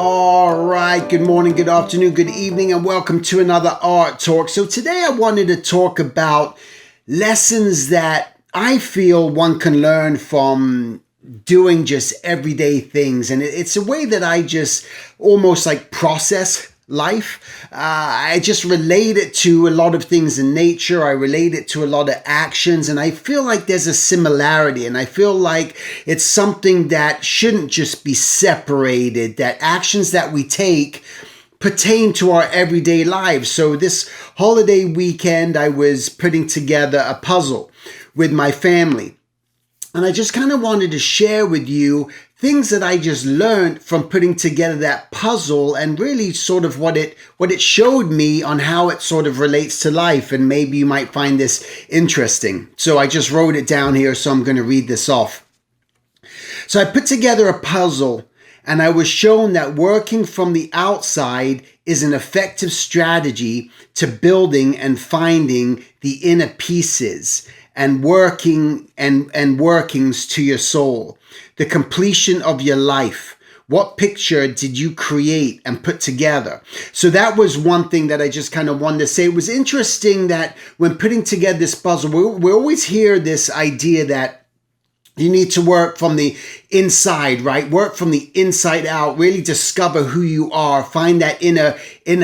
All right, good morning, good afternoon, good evening, and welcome to another Art Talk. So today I wanted to talk about lessons that I feel one can learn from doing just everyday things. And it's a way that I just almost like process life. I just relate it to a lot of things in nature. I relate it to a lot of actions, and I feel like there's a similarity, and I feel like it's something that shouldn't just be separated, that actions that we take pertain to our everyday lives. So this holiday weekend, I was putting together a puzzle with my family. And I just kind of wanted to share with you things that I just learned from putting together that puzzle, and really sort of what it showed me on how it sort of relates to life. And maybe you might find this interesting. So I just wrote it down here, so I'm going to read this off. So I put together a puzzle, and I was shown that working from the outside is an effective strategy to building and finding the inner pieces and workings to your soul, the completion of your life. What picture did you create and put together? So that was one thing that I just kind of wanted to say. It was interesting that when putting together this puzzle, we always hear this idea that you need to work from the inside, right? Work from the inside out, really discover who you are, find that inner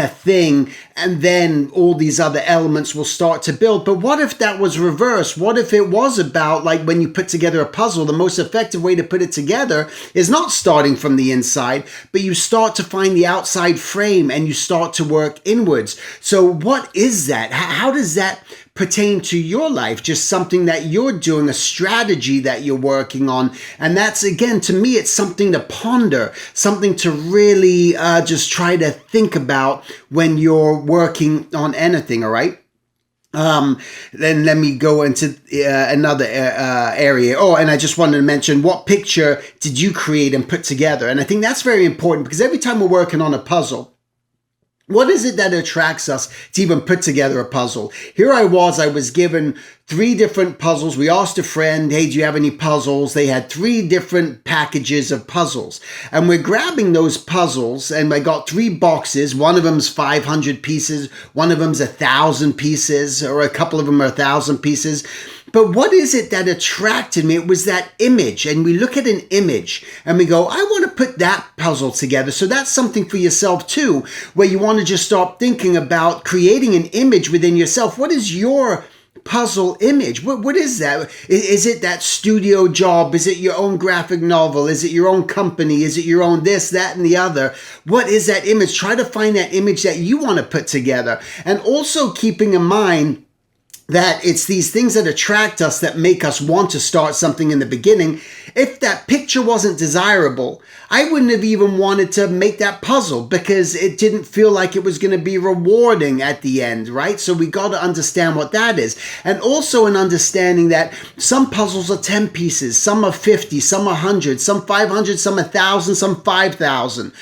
thing, and then all these other elements will start to build. But what if that was reversed? What if it was about, like, when you put together a puzzle, the most effective way to put it together is not starting from the inside, but you start to find the outside frame and you start to work inwards. So what is that? How does that pertain to your life? Just something that you're doing, a strategy that you're working on. And that's, again, to me, it's something to ponder, something to really just try to think about when you're working on anything, all right? Then let me go into another area. Oh, and I just wanted to mention, what picture did you create and put together? And I think that's very important, because every time we're working on a puzzle, what is it that attracts us to even put together a puzzle? Here I was given 3 different puzzles. We asked a friend, hey, do you have any puzzles? They had 3 different packages of puzzles. And we're grabbing those puzzles, and I got 3 boxes. One of them's 500 pieces. One of them's 1,000 pieces, or a couple of them are 1,000 pieces. But what is it that attracted me? It was that image. And we look at an image and we go, I want to put that puzzle together. So that's something for yourself too, where you want to just start thinking about creating an image within yourself. What is your puzzle image? What is that? Is it that studio job? Is it your own graphic novel? Is it your own company? Is it your own this, that, and the other? What is that image? Try to find that image that you want to put together. And also keeping in mind that it's these things that attract us that make us want to start something in the beginning. If that picture wasn't desirable, I wouldn't have even wanted to make that puzzle, because it didn't feel like it was going to be rewarding at the end, right? So we got to understand what that is. And also an understanding that some puzzles are 10 pieces, some are 50, some are 100, some 500, some 1,000, some 5,000.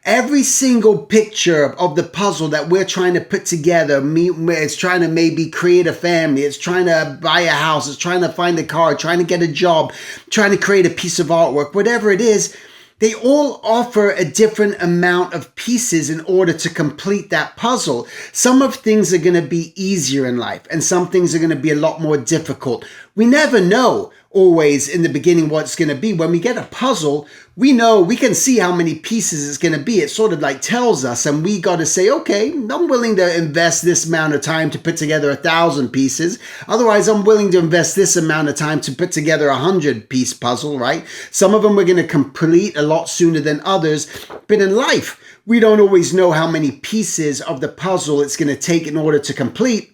Every single picture of the puzzle that we're trying to put together, it's trying to maybe create a family, it's trying to buy a house, it's trying to find a car, trying to get a job, trying to create a piece of artwork, whatever it is, they all offer a different amount of pieces in order to complete that puzzle. Some of things are going to be easier in life, and some things are going to be a lot more difficult. We never know always in the beginning what it's going to be. When we get a puzzle, we know, we can see how many pieces it's going to be. It sort of like tells us, and we got to say, okay, I'm willing to invest this amount of time to put together 1,000 pieces. Otherwise, I'm willing to invest this amount of time to put together a 100-piece puzzle, right? Some of them we're going to complete a lot sooner than others. But in life, we don't always know how many pieces of the puzzle it's going to take in order to complete.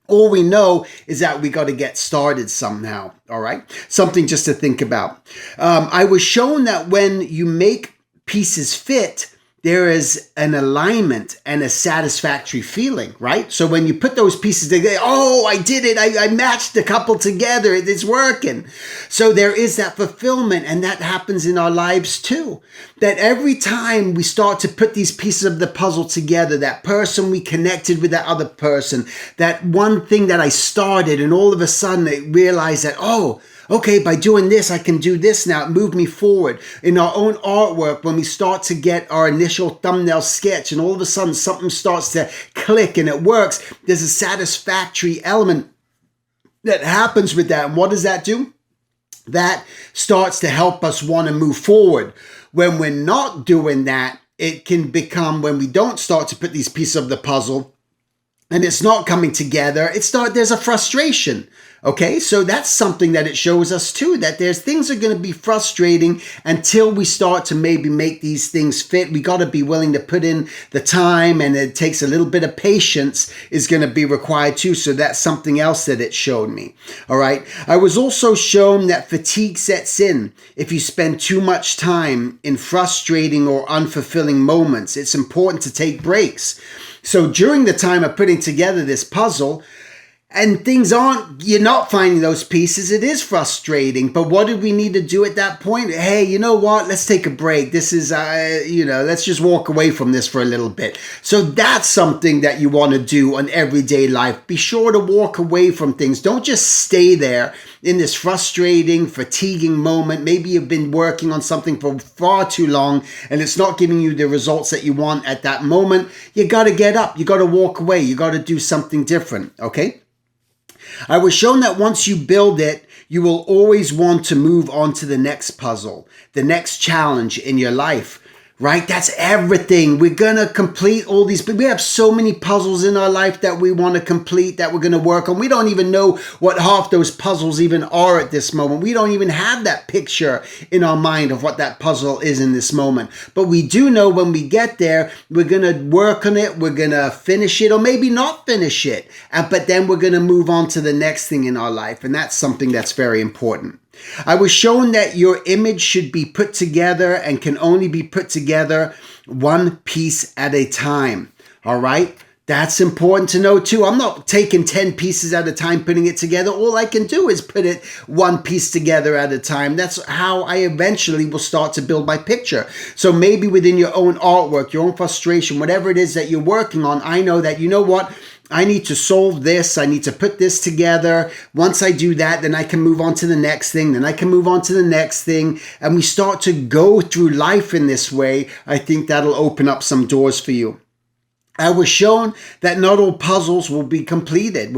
All we know is that we got to get started somehow, all right? Something just to think about. I was shown that when you make pieces fit, there is an alignment and a satisfactory feeling, right? So when you put those pieces together, oh, I did it. I matched a couple together. It's working. So there is that fulfillment, and that happens in our lives too. That every time we start to put these pieces of the puzzle together, that person we connected with that other person, that one thing that I started, and all of a sudden I realized that, oh, Okay, by doing this, I can do this now. It moved me forward. In our own artwork, when we start to get our initial thumbnail sketch and all of a sudden something starts to click and it works, there's a satisfactory element that happens with that. And what does that do? That starts to help us want to move forward. When we're not doing that, it can become, when we don't start to put these pieces of the puzzle and it's not coming together, there's a frustration. Okay, so that's something that it shows us too, that there's things are going to be frustrating until we start to maybe make these things fit. We got to be willing to put in the time, and it takes a little bit of patience is going to be required too. So that's something else that it showed me. All right. I was also shown that fatigue sets in if you spend too much time in frustrating or unfulfilling moments. It's important to take breaks. So during the time of putting together this puzzle, and you're not finding those pieces, it is frustrating. But what did we need to do at that point? Hey, you know what? Let's take a break. This is, let's just walk away from this for a little bit. So that's something that you want to do on everyday life. Be sure to walk away from things. Don't just stay there in this frustrating, fatiguing moment. Maybe you've been working on something for far too long and it's not giving you the results that you want at that moment. You got to get up. You got to walk away. You got to do something different. Okay? I was shown that once you build it, you will always want to move on to the next puzzle, the next challenge in your life, right? That's everything. We're going to complete all these, but we have so many puzzles in our life that we want to complete, that we're going to work on. We don't even know what half those puzzles even are at this moment. We don't even have that picture in our mind of what that puzzle is in this moment. But we do know when we get there, we're going to work on it. We're going to finish it, or maybe not finish it. But then we're going to move on to the next thing in our life. And that's something that's very important. I was shown that your image should be put together and can only be put together one piece at a time. All right. That's important to know too. I'm not taking 10 pieces at a time, putting it together. All I can do is put it one piece together at a time. That's how I eventually will start to build my picture. So maybe within your own artwork, your own frustration, whatever it is that you're working on, I know that, you know what? I need to solve this. I need to put this together. Once I do that, then I can move on to the next thing. Then I can move on to the next thing. And we start to go through life in this way. I think that'll open up some doors for you. I was shown that not all puzzles will get completed.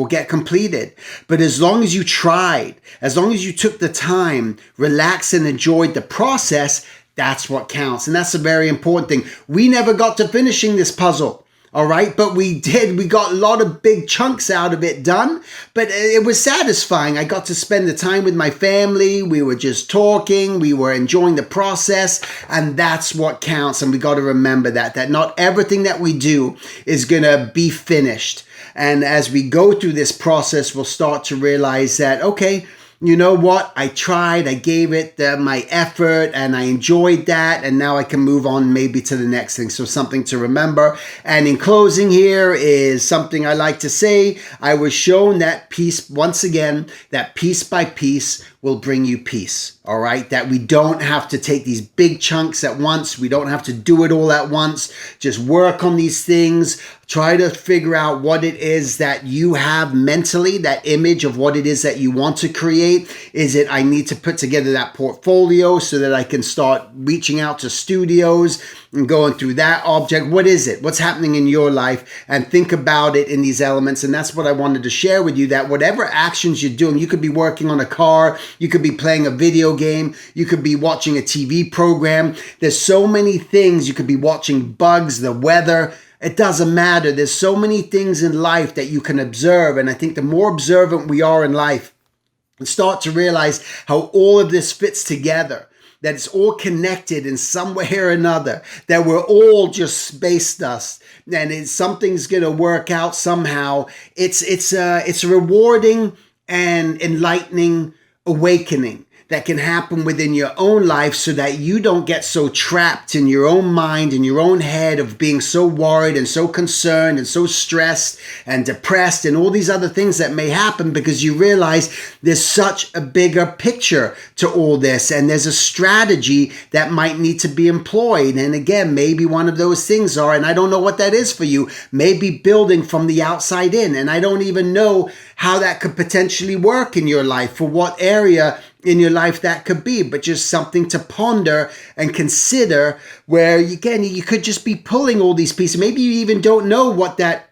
But as long as you tried, as long as you took the time, relaxed and enjoyed the process, that's what counts. And that's a very important thing. We never got to finishing this puzzle. All right, but we did. We got a lot of big chunks out of it done, but it was satisfying. I got to spend the time with my family. We were just talking. We were enjoying the process, and that's what counts. And we got to remember that not everything that we do is going to be finished. And as we go through this process, we'll start to realize that, okay, you know what? I tried, I gave it my effort, and I enjoyed that. And now I can move on maybe to the next thing. So something to remember. And in closing here is something I like to say. I was shown that piece, once again, that piece by piece will bring you peace. All right. That we don't have to take these big chunks at once. We don't have to do it all at once. Just work on these things. Try to figure out what it is that you have mentally, that image of what it is that you want to create. Is it, I need to put together that portfolio so that I can start reaching out to studios and going through that object? What is it? What's happening in your life? And think about it in these elements. And that's what I wanted to share with you, that whatever actions you're doing, you could be working on a car, you could be playing a video game, you could be watching a TV program. There's so many things. You could be watching bugs, the weather. It doesn't matter. There's so many things in life that you can observe. And I think the more observant we are in life, and start to realize how all of this fits together, that it's all connected in some way or another, that we're all just space dust, and something's going to work out somehow. It's a rewarding and enlightening awakening that can happen within your own life, so that you don't get so trapped in your own mind, in your own head, of being so worried and so concerned and so stressed and depressed and all these other things that may happen, because you realize there's such a bigger picture to all this, and there's a strategy that might need to be employed. And again, maybe one of those things are, and I don't know what that is for you, maybe building from the outside in. And I don't even know how that could potentially work in your life, for what area in your life that could be, but just something to ponder and consider, where again, you could just be pulling all these pieces. Maybe you even don't know what that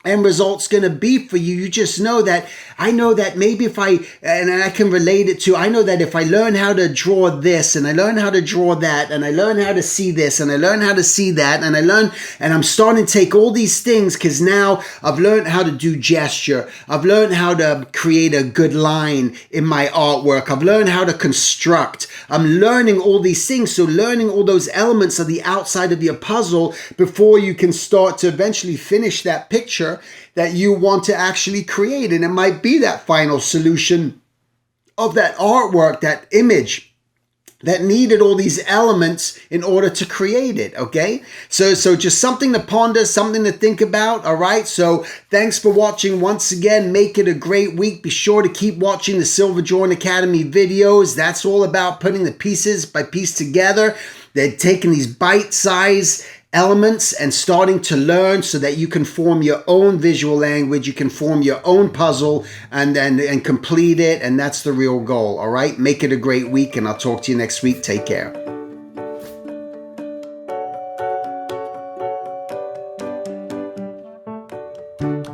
end result's going to be for you. You just know that, I know that maybe if and I can relate it to, I know that if I learn how to draw this, and I learn how to draw that, and I learn how to see this, and I learn how to see that, and I'm starting to take all these things, because now I've learned how to do gesture. I've learned how to create a good line in my artwork. I've learned how to construct. I'm learning all these things. So learning all those elements of the outside of your puzzle before you can start to eventually finish that picture that you want to actually create. And it might be that final solution of that artwork, that image that needed all these elements in order to create it. Okay, so just something to ponder, something to think about. All right, so thanks for watching once again. Make it a great week. Be sure to keep watching the Silver Drawing Academy videos. That's all about putting the pieces by piece together. They're taking these bite-sized elements and starting to learn, so that you can form your own visual language, you can form your own puzzle, and complete it. And that's the real goal. All right, make it a great week, and I'll talk to you next week. Take care.